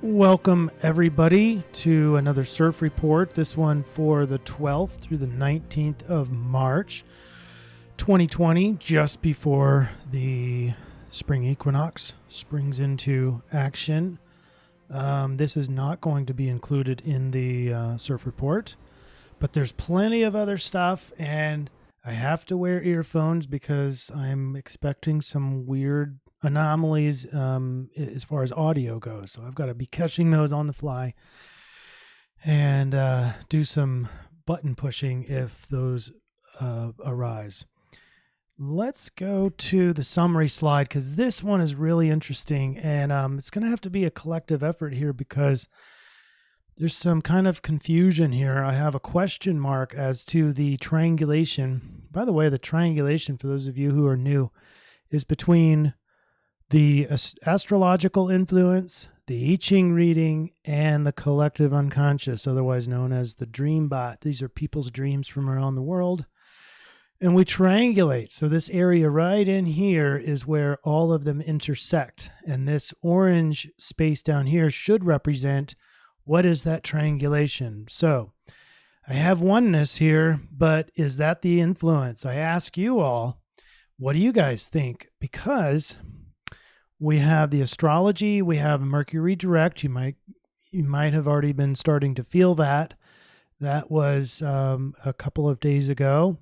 Welcome everybody to another CIRF report, this one for the 12th through the 19th of March 2020, just before the spring equinox springs into action. This is not going to be included in the CIRF report, but there's plenty of other stuff, and I have to wear earphones because I'm expecting some weird anomalies as far as audio goes. So I've got to be catching those on the fly and do some button pushing if those arise. Let's go to the summary slide because this one is really interesting, and it's going to have to be a collective effort here because there's some kind of confusion here. I have a question mark as to the triangulation. By the way, the triangulation, for those of you who are new, is between the astrological influence, the I-Ching reading, and the collective unconscious, otherwise known as the dream bot. These are people's dreams from around the world. And we triangulate. So this area right in here is where all of them intersect. And this orange space down here should represent what is that triangulation. So I have oneness here, but is that the influence? I ask you all, what do you guys think? Because we have the astrology, we have Mercury direct. You might have already been starting to feel that. That was a couple of days ago.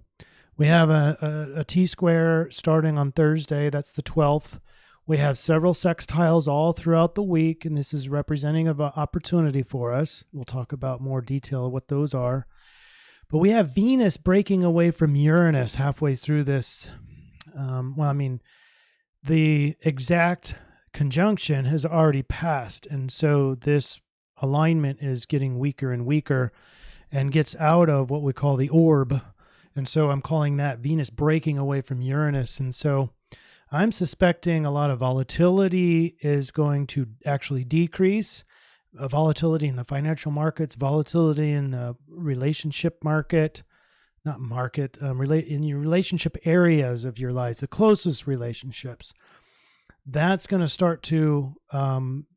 We have a T-square starting on Thursday. That's the 12th. We have several sextiles all throughout the week, and this is representing of an opportunity for us. We'll talk about more detail of what those are. But we have Venus breaking away from Uranus halfway through this. The exact conjunction has already passed, and so this alignment is getting weaker and weaker and gets out of what we call the orb. And so I'm calling that Venus breaking away from Uranus. And so I'm suspecting a lot of volatility is going to actually decrease. Volatility in the financial markets, volatility in the relationship market, in your relationship areas of your life, the closest relationships. That's going to start to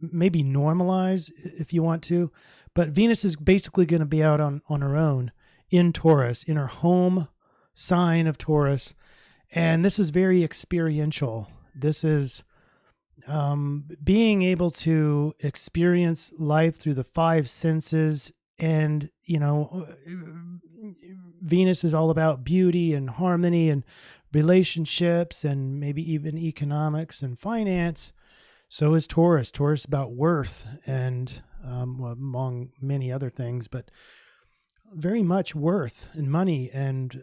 maybe normalize if you want to. But Venus is basically going to be out on her own in Taurus, in her home sign of Taurus. And this is very experiential. This is being able to experience life through the five senses. And, Venus is all about beauty and harmony and relationships and maybe even economics and finance. So is Taurus. Taurus is about worth and among many other things, but very much worth and money and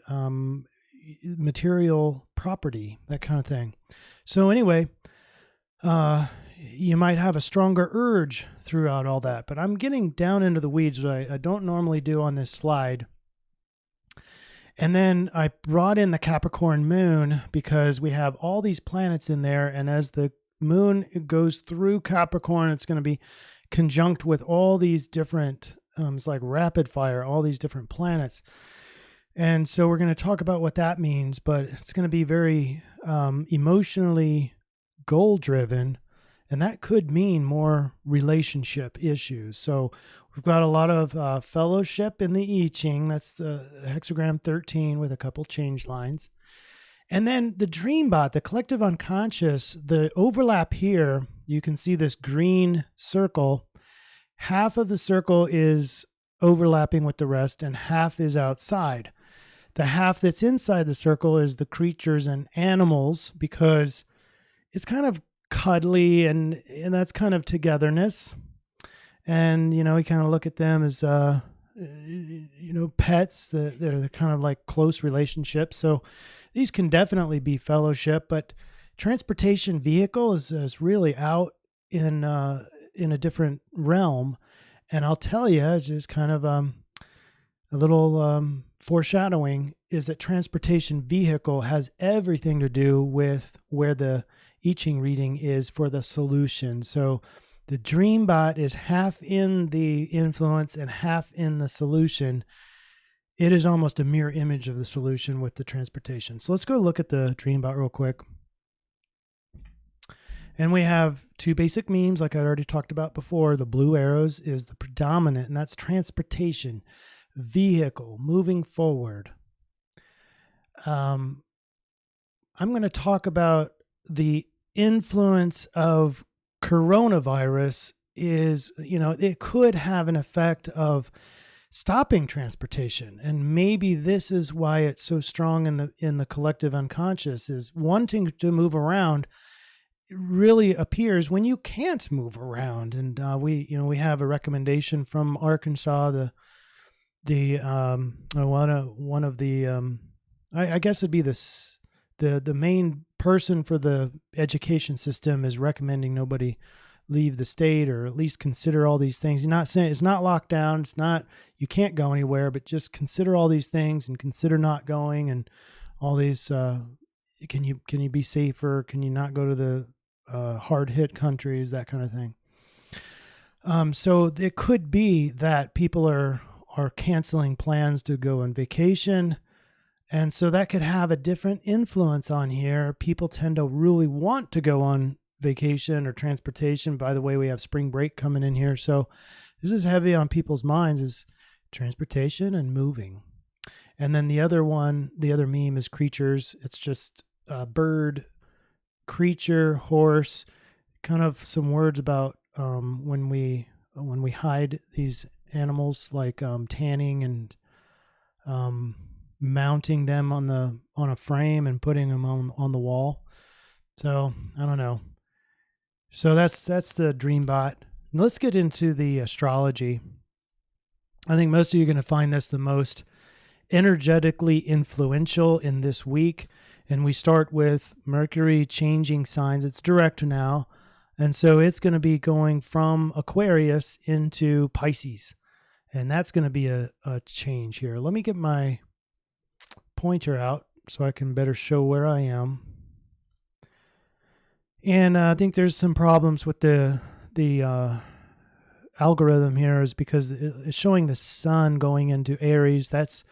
material property, that kind of thing. So anyway, you might have a stronger urge throughout all that, but I'm getting down into the weeds, which I don't normally do on this slide. And then I brought in the Capricorn moon because we have all these planets in there. And as the moon goes through Capricorn, it's going to be conjunct with all these different, it's like rapid fire, all these different planets. And so we're going to talk about what that means, but it's going to be very emotionally goal-driven. And that could mean more relationship issues. So we've got a lot of fellowship in the I-Ching. That's the hexagram 13 with a couple change lines. And then the dream bot, the collective unconscious, the overlap here, you can see this green circle. Half of the circle is overlapping with the rest and half is outside. The half that's inside the circle is the creatures and animals because it's kind of cuddly and that's kind of togetherness. And, we kind of look at them as, pets that are kind of like close relationships. So these can definitely be fellowship, but transportation vehicle is really out in a different realm. And I'll tell you, it's just kind of a little foreshadowing is that transportation vehicle has everything to do with where the I-Ching reading is for the solution. So the dream bot is half in the influence and half in the solution. It is almost a mirror image of the solution with the transportation. So let's go look at the dream bot real quick. And we have two basic memes, like I already talked about before. The blue arrows is the predominant, and that's transportation, vehicle, moving forward. I'm going to talk about the influence of coronavirus is, it could have an effect of stopping transportation. And maybe this is why it's so strong in the collective unconscious, is wanting to move around really appears when you can't move around. And we have a recommendation from Arkansas, one of the I guess it'd be the main person for the education system is recommending nobody leave the state, or at least consider all these things. He's not saying it's not locked down. It's not, you can't go anywhere, but just consider all these things and consider not going, and all these, can you be safer? Can you not go to the hard hit countries, that kind of thing. So it could be that people are canceling plans to go on vacation. And so that could have a different influence on here. People tend to really want to go on vacation or transportation. By the way, we have spring break coming in here. So this is heavy on people's minds, is transportation and moving. And then the other meme is creatures. It's just a bird, creature, horse, kind of some words about when we hide these animals, like tanning and mounting them on a frame and putting them on the wall. So I don't know. So that's the DreamBot. Now let's get into the astrology. I think most of you are going to find this the most energetically influential in this week. And we start with Mercury changing signs. It's direct now. And so it's going to be going from Aquarius into Pisces. And that's going to be a change here. Let me get my pointer out so I can better show where I am. And I think there's some problems with the algorithm here, is because it's showing the sun going into Aries. That's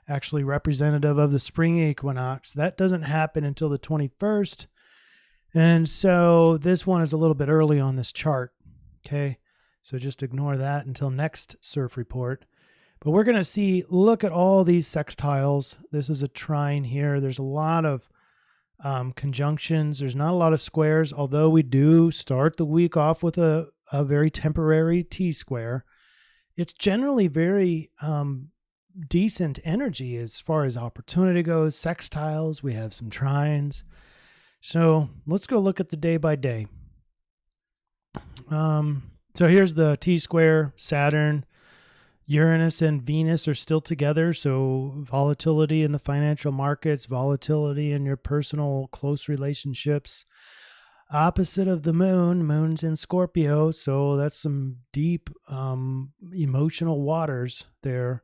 actually representative of the spring equinox. That doesn't happen until the 21st. And so this one is a little bit early on this chart. Okay. So just ignore that until next CIRF report. But we're going to look at all these sextiles. This is a trine here. There's a lot of conjunctions. There's not a lot of squares, although we do start the week off with a very temporary T-square. It's generally very decent energy as far as opportunity goes. Sextiles, we have some trines. So let's go look at the day by day. So here's the T-square. Saturn, Uranus, and Venus are still together. So volatility in the financial markets, volatility in your personal close relationships. Opposite of the moon's in Scorpio. So that's some deep emotional waters there.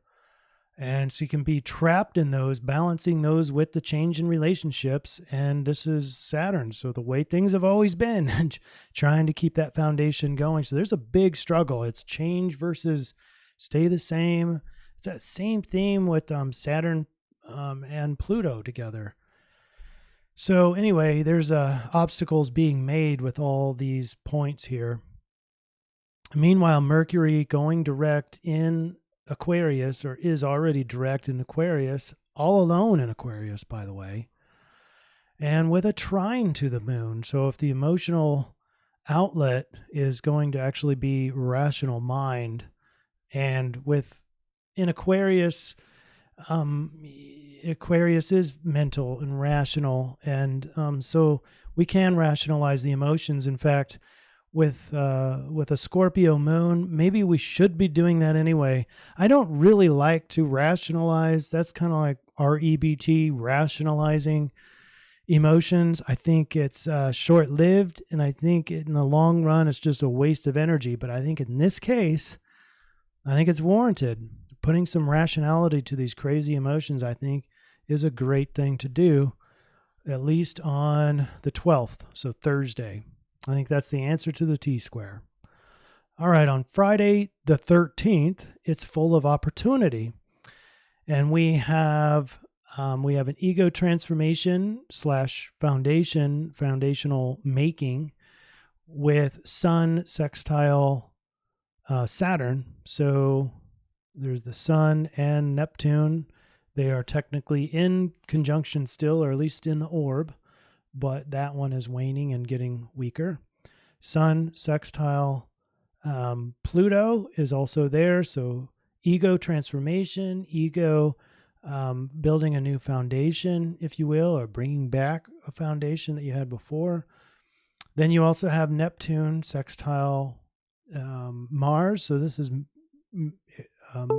And so you can be trapped in those, balancing those with the change in relationships. And this is Saturn. So the way things have always been, trying to keep that foundation going. So there's a big struggle. It's change versus stay the same. It's that same theme with Saturn and Pluto together. So anyway, there's obstacles being made with all these points here. Meanwhile, Mercury going direct in Aquarius, or is already direct in Aquarius, all alone in Aquarius, by the way, and with a trine to the moon. So if the emotional outlet is going to actually be rational mind, and in Aquarius, Aquarius is mental and rational, and so we can rationalize the emotions. In fact, with a Scorpio moon, maybe we should be doing that anyway. I don't really like to rationalize. That's kind of like REBT, rationalizing emotions. I think it's short-lived, and I think in the long run, it's just a waste of energy. But I think in this case, I think it's warranted. Putting some rationality to these crazy emotions, I think, is a great thing to do, at least on the 12th, so Thursday. I think that's the answer to the T-square. All right, on Friday the 13th, it's full of opportunity. And we have an ego transformation / foundational making with Sun sextile Saturn. So there's the Sun and Neptune. They are technically in conjunction still, or at least in the orb, but that one is waning and getting weaker. Sun sextile Pluto is also there. So ego transformation, ego building a new foundation, if you will, or bringing back a foundation that you had before. Then you also have Neptune sextile Mars. So this is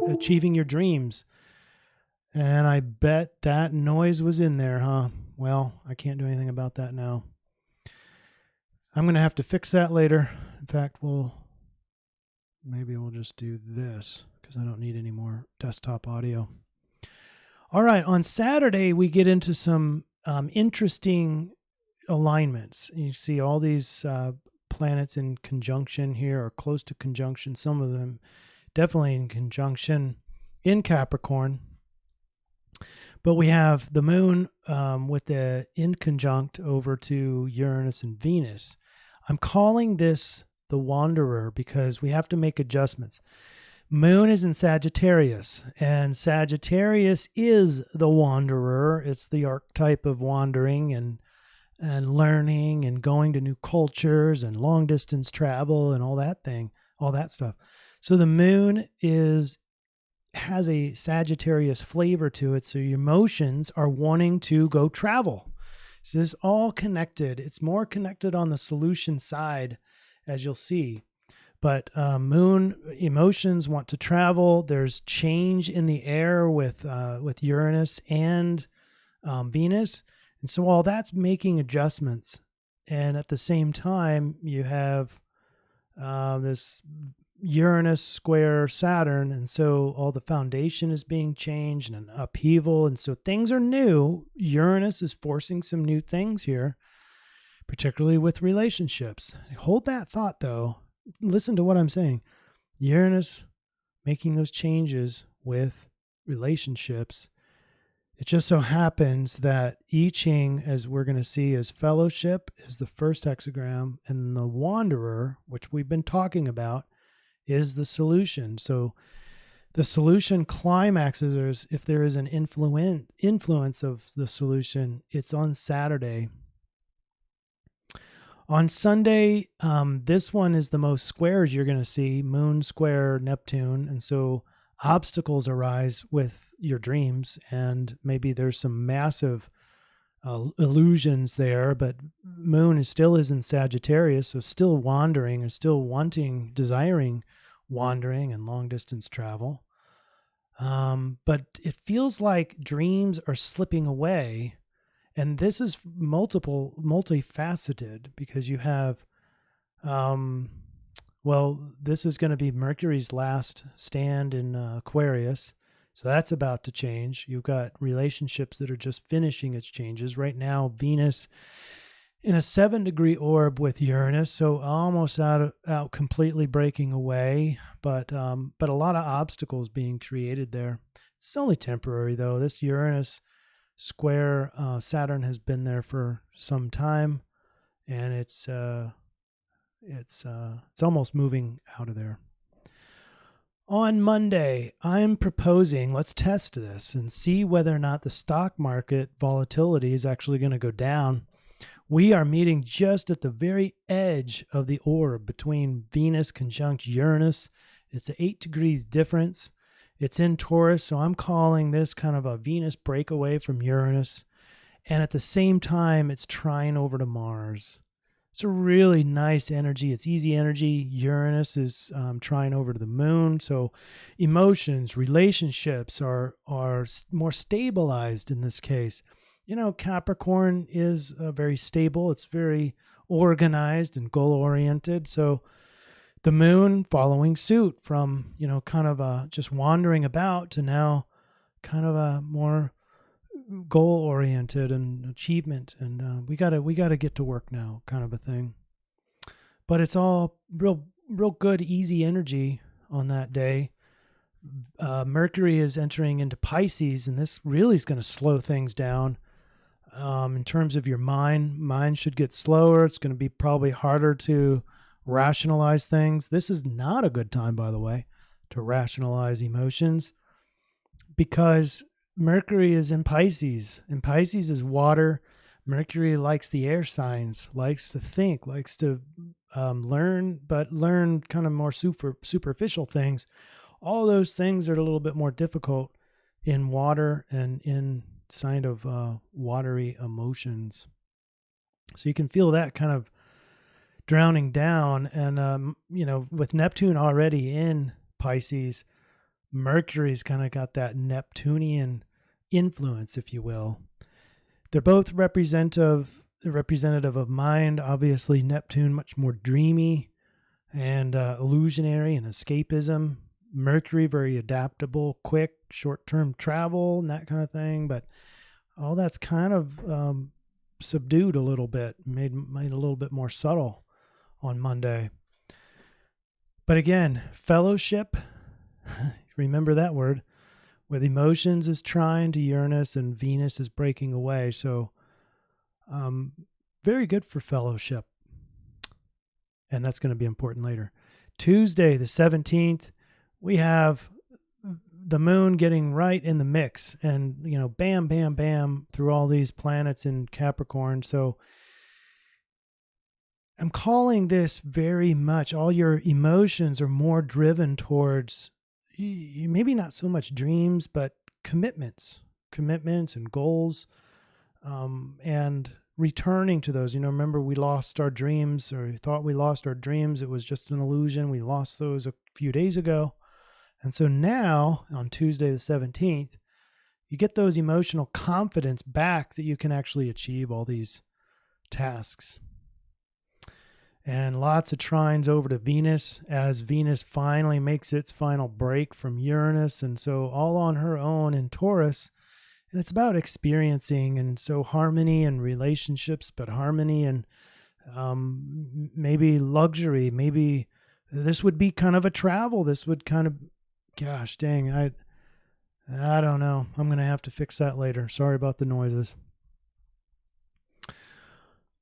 achieving your dreams. And I bet that noise was in there, huh? Well, I can't do anything about that now. I'm going to have to fix that later. In fact, maybe we'll just do this because I don't need any more desktop audio. All right. On Saturday, we get into some interesting alignments. You see all these planets in conjunction here, or close to conjunction. Some of them definitely in conjunction in Capricorn. But we have the moon with the inconjunct over to Uranus and Venus. I'm calling this the Wanderer because we have to make adjustments. Moon is in Sagittarius, and Sagittarius is the Wanderer. It's the archetype of wandering and learning and going to new cultures and long distance travel and all that stuff. So the moon has a Sagittarius flavor to it. So your emotions are wanting to go travel. So this is all connected. It's more connected on the solution side, as you'll see. But moon emotions want to travel. There's change in the air with Uranus and Venus. And so all that's making adjustments. And at the same time, you have this Uranus square Saturn, and so all the foundation is being changed and an upheaval, and so things are new. Uranus is forcing some new things here, particularly with relationships. Hold that thought, though. Listen to what I'm saying. Uranus making those changes with relationships. It just so happens that I-Ching, as we're going to see, is fellowship, is the first hexagram, and the Wanderer, which we've been talking about, is the solution. So the solution climaxes, if there is an influence of the solution, it's on Saturday. On Sunday, this one is the most squares you're going to see, Moon square Neptune. And so obstacles arise with your dreams, and maybe there's some massive illusions there, but Moon still is in Sagittarius, so still wandering and still wanting, desiring wandering and long distance travel. But it feels like dreams are slipping away, and this is multifaceted because you have, this is going to be Mercury's last stand in Aquarius. So that's about to change. You've got relationships that are just finishing its changes. Right now, Venus in a 7-degree orb with Uranus, so almost out completely breaking away, but a lot of obstacles being created there. It's only temporary, though. This Uranus square Saturn has been there for some time, and it's almost moving out of there. On Monday, I'm proposing, let's test this and see whether or not the stock market volatility is actually going to go down. We are meeting just at the very edge of the orb between Venus conjunct Uranus. It's an 8 degrees difference. It's in Taurus, so I'm calling this kind of a Venus breakaway from Uranus. And at the same time, it's trine over to Mars. It's a really nice energy. It's easy energy. Uranus is trine over to the moon. So emotions, relationships are more stabilized in this case. You know, Capricorn is very stable. It's very organized and goal-oriented. So the moon following suit from, kind of just wandering about to now kind of a more goal-oriented and achievement, and we gotta get to work now, kind of a thing. But it's all real good, easy energy on that day. Mercury is entering into Pisces, and this really is going to slow things down. In terms of your mind should get slower. It's going to be probably harder to rationalize things. This is not a good time, by the way, to rationalize emotions, because Mercury is in Pisces, and Pisces is water. Mercury likes the air signs, likes to think, likes to learn, but learn kind of more superficial things. All those things are a little bit more difficult in water and in sign of watery emotions. So you can feel that kind of drowning down. And, with Neptune already in Pisces, Mercury's kind of got that Neptunian influence, if you will. They're both representative of mind. Obviously, Neptune much more dreamy and illusionary and escapism. Mercury very adaptable, quick, short-term travel and that kind of thing. But all that's kind of subdued a little bit, made a little bit more subtle on Monday. But again, fellowship, remember that word, with emotions is trine to Uranus and Venus is breaking away. So very good for fellowship. And that's going to be important later. Tuesday, the 17th, we have the moon getting right in the mix and, bam, bam, bam through all these planets in Capricorn. So I'm calling this very much, all your emotions are more driven towards maybe not so much dreams, but commitments and goals, and returning to those. Remember we lost our dreams, or thought we lost our dreams. It was just an illusion. We lost those a few days ago. And so now on Tuesday, the 17th, you get those emotional confidence back that you can actually achieve all these tasks. And lots of trines over to Venus as Venus finally makes its final break from Uranus. And so all on her own in Taurus. And it's about experiencing, and so harmony and relationships, but harmony and maybe luxury. Maybe this would be kind of a travel. This would kind of, gosh dang, I don't know. I'm going to have to fix that later. Sorry about the noises.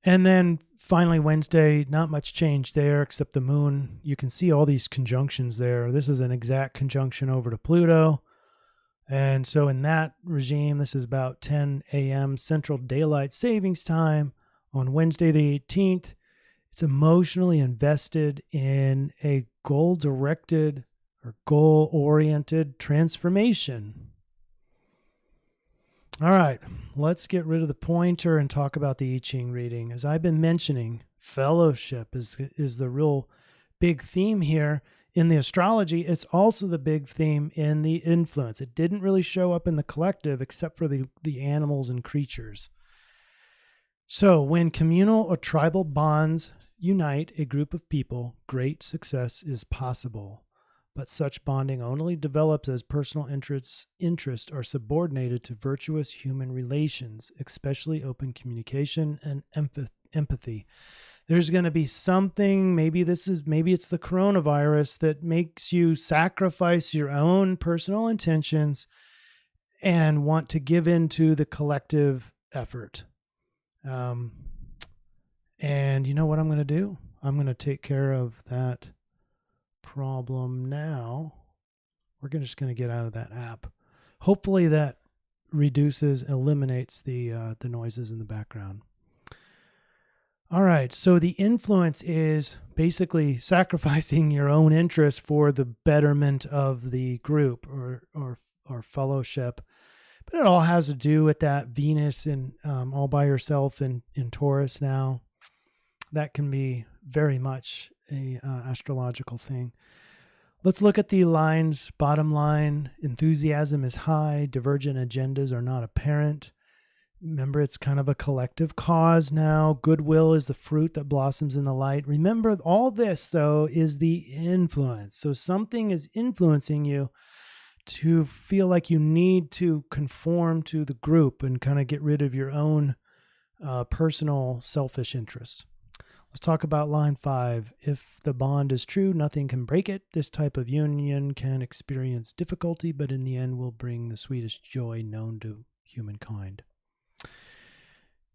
And then finally, Wednesday, not much change there except the moon. You can see all these conjunctions there. This is an exact conjunction over to Pluto. And so in that regime, this is about 10 a.m. Central Daylight Savings Time on Wednesday, the 18th. It's emotionally invested in a goal-directed or goal-oriented transformation. All right, let's get rid of the pointer and talk about the I-Ching reading. As I've been mentioning, fellowship is the real big theme here in the astrology. It's also the big theme in the influence. It didn't really show up in the collective except for the animals and creatures. So when communal or tribal bonds unite a group of people, great success is possible. But such bonding only develops as personal interests are subordinated to virtuous human relations, especially open communication and empathy. There's going to be something, maybe it's the coronavirus that makes you sacrifice your own personal intentions and want to give in to the collective effort. And you know what I'm going to do? I'm going to take care of that problem now. We're just going to get out of that app. Hopefully that eliminates the noises in the background. All right, so the influence is basically sacrificing your own interest for the betterment of the group or fellowship. But it all has to do with that Venus and all by herself in Taurus now. That can be very much a astrological thing. Let's look at the lines. Bottom line, enthusiasm is high. Divergent agendas are not apparent. Remember, it's kind of a collective cause now. Goodwill is the fruit that blossoms in the light. Remember, all this, though, is the influence. So something is influencing you to feel like you need to conform to the group and kind of get rid of your own personal selfish interests. Let's talk about line 5. If the bond is true, nothing can break it. This type of union can experience difficulty, but in the end will bring the sweetest joy known to humankind.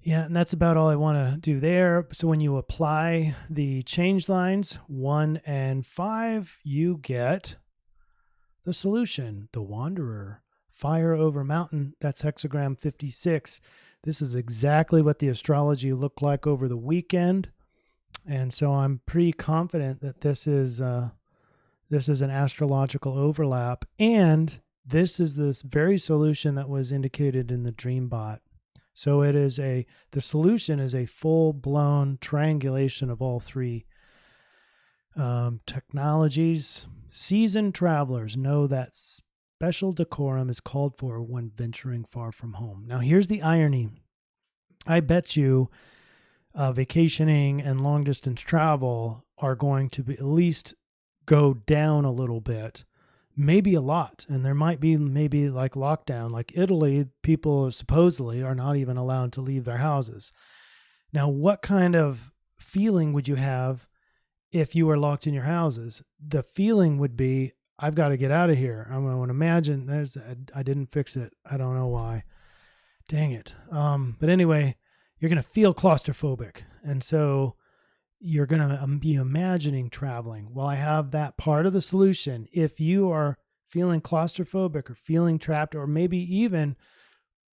Yeah, and that's about all I want to do there. So when you apply the change lines 1 and 5, you get the solution, the Wanderer, fire over mountain. That's hexagram 56. This is exactly what the astrology looked like over the weekend. And so I'm pretty confident that this is an astrological overlap. And this is this very solution that was indicated in the DreamBot. So the solution is a full-blown triangulation of all three technologies. Seasoned travelers know that special decorum is called for when venturing far from home. Now, here's the irony. I bet you vacationing and long-distance travel are going to be at least go down a little bit, maybe a lot. And there might be maybe like lockdown, like Italy, people supposedly are not even allowed to leave their houses. Now, what kind of feeling would you have if you were locked in your houses? The feeling would be, I've got to get out of here. I'm going to imagine I didn't fix it. I don't know why. Dang it. But anyway, you're going to feel claustrophobic. And so you're going to be imagining traveling. Well, I have that part of the solution. If you are feeling claustrophobic or feeling trapped, or maybe even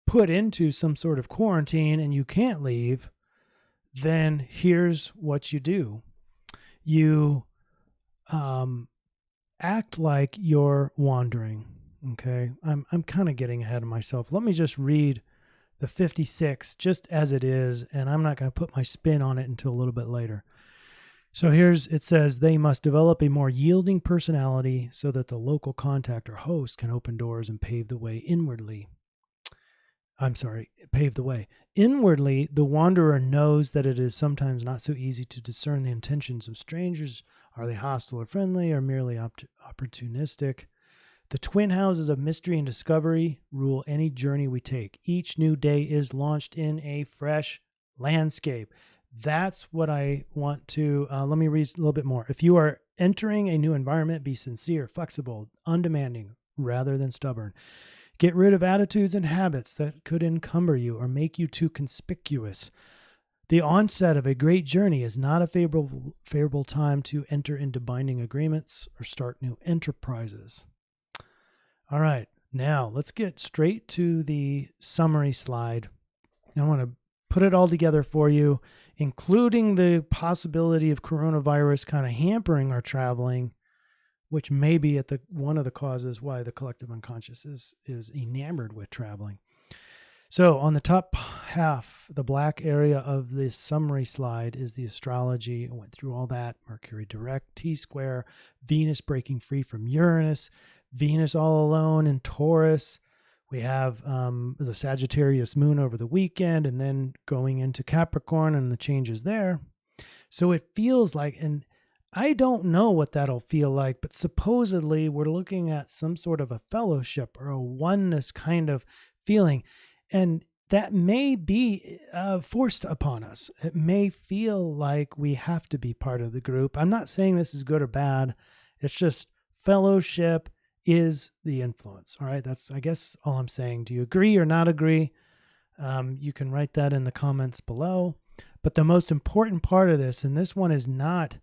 put into some sort of quarantine and you can't leave, then here's what you do. You act like you're wandering. Okay. I'm kind of getting ahead of myself. Let me just read the 56 just as it is, and I'm not going to put my spin on it until a little bit later. So it says they must develop a more yielding personality so that the local contact or host can open doors and pave the way inwardly. Pave the way. Inwardly, the wanderer knows that it is sometimes not so easy to discern the intentions of strangers. Are they hostile or friendly, or merely opportunistic? The twin houses of mystery and discovery rule any journey we take. Each new day is launched in a fresh landscape. That's what I want to, let me read a little bit more. If you are entering a new environment, be sincere, flexible, undemanding, rather than stubborn. Get rid of attitudes and habits that could encumber you or make you too conspicuous. The onset of a great journey is not a favorable time to enter into binding agreements or start new enterprises. All right, now let's get straight to the summary slide. I want to put it all together for you, including the possibility of coronavirus kind of hampering our traveling, which may be one of the causes why the collective unconscious is enamored with traveling. So on the top half, the black area of this summary slide is the astrology. I went through all that. Mercury direct, T-square, Venus breaking free from Uranus, Venus all alone in Taurus. We have the Sagittarius moon over the weekend and then going into Capricorn and the changes there. So it feels like, and I don't know what that'll feel like, but supposedly we're looking at some sort of a fellowship or a oneness kind of feeling. And that may be forced upon us. It may feel like we have to be part of the group. I'm not saying this is good or bad. It's just fellowship is the influence. All right. That's, I guess, all I'm saying. Do you agree or not agree? You can write that in the comments below. But the most important part of this, and this one is not,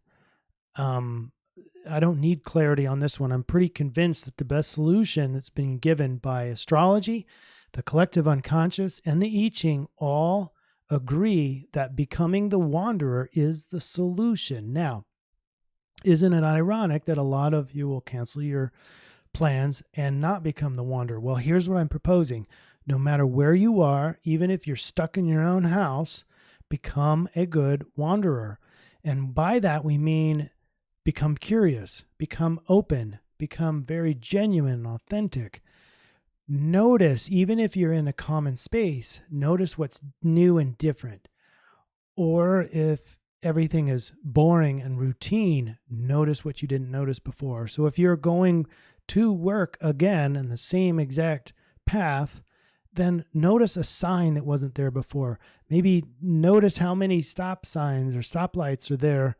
I don't need clarity on this one. I'm pretty convinced that the best solution that's been given by astrology, the collective unconscious, and the I-Ching all agree that becoming the wanderer is the solution. Now, isn't it ironic that a lot of you will cancel your plans and not become the wanderer? Well, here's what I'm proposing. No matter where you are, even if you're stuck in your own house, become a good wanderer. And by that, we mean become curious, become open, become very genuine and authentic. Notice, even if you're in a common space, notice what's new and different. Or if everything is boring and routine, notice what you didn't notice before. So if you're going to work again in the same exact path, then notice a sign that wasn't there before. Maybe notice how many stop signs or stoplights are there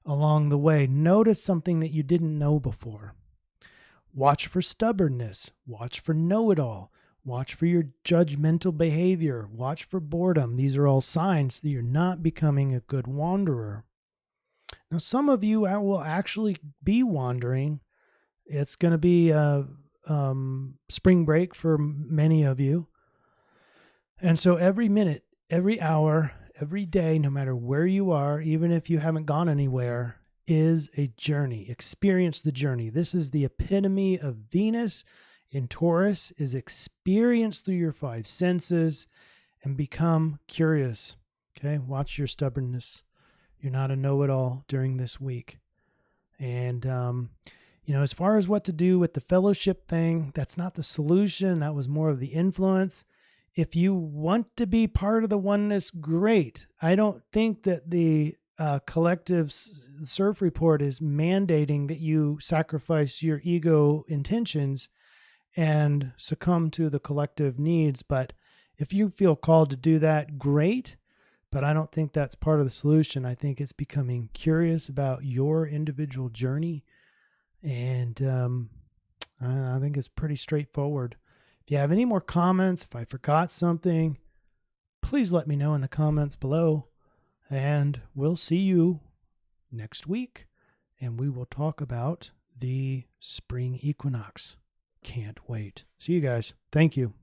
along the way. Notice something that you didn't know before. Watch for stubbornness. Watch for know-it-all. Watch for your judgmental behavior. Watch for boredom. These are all signs that you're not becoming a good wanderer. Now, some of you will actually be wandering. It's going to be spring break for many of you. And so every minute, every hour, every day, no matter where you are, even if you haven't gone anywhere, is a journey. Experience the journey. This is the epitome of Venus in Taurus, is experience through your five senses and become curious. Okay, watch your stubbornness. You're not a know-it-all during this week. And, as far as what to do with the fellowship thing, that's not the solution. That was more of the influence. If you want to be part of the oneness, great. I don't think that the collective CIRF report is mandating that you sacrifice your ego intentions and succumb to the collective needs. But if you feel called to do that, great. But I don't think that's part of the solution. I think it's becoming curious about your individual journey. And I think it's pretty straightforward. If you have any more comments, if I forgot something, please let me know in the comments below. And we'll see you next week. And we will talk about the spring equinox. Can't wait. See you guys. Thank you.